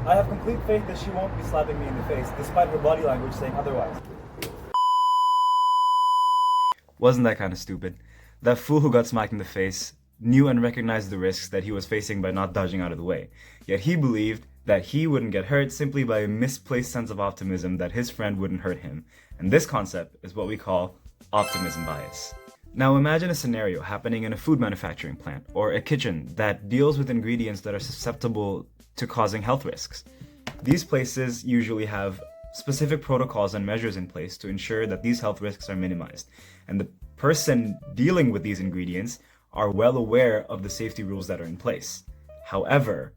I have complete faith that she won't be slapping me in the face, despite her body language saying otherwise. Wasn't that kind of stupid? That fool who got smacked in the face knew and recognized the risks that he was facing by not dodging out of the way. Yet he believed that he wouldn't get hurt simply by a misplaced sense of optimism that his friend wouldn't hurt him. And this concept is what we call optimism bias. Now imagine a scenario happening in a food manufacturing plant or a kitchen that deals with ingredients that are susceptible to causing health risks. These places usually have specific protocols and measures in place to ensure that these health risks are minimized. And the person dealing with these ingredients are well aware of the safety rules that are in place. However,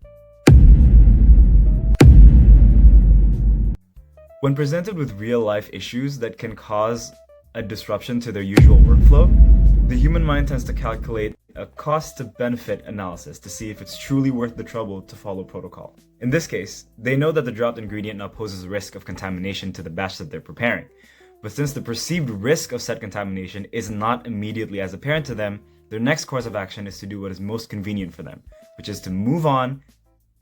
when presented with real-life issues that can cause a disruption to their usual workflow, the human mind tends to calculate a cost-to-benefit analysis to see if it's truly worth the trouble to follow protocol. In this case, they know that the dropped ingredient now poses a risk of contamination to the batch that they're preparing. But since the perceived risk of said contamination is not immediately as apparent to them, their next course of action is to do what is most convenient for them, which is to move on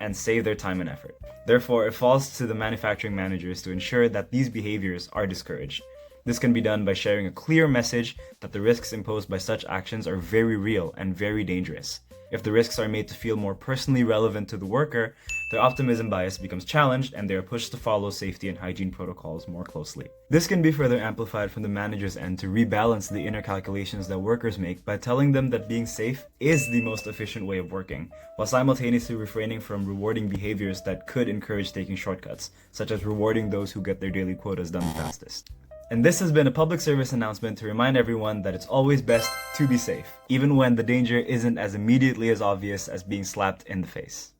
and save their time and effort. Therefore, it falls to the manufacturing managers to ensure that these behaviors are discouraged. This can be done by sharing a clear message that the risks imposed by such actions are very real and very dangerous. If the risks are made to feel more personally relevant to the worker, their optimism bias becomes challenged and they are pushed to follow safety and hygiene protocols more closely. This can be further amplified from the manager's end to rebalance the inner calculations that workers make by telling them that being safe is the most efficient way of working, while simultaneously refraining from rewarding behaviors that could encourage taking shortcuts, such as rewarding those who get their daily quotas done the fastest. And this has been a public service announcement to remind everyone that it's always best to be safe, even when the danger isn't as immediately as obvious as being slapped in the face.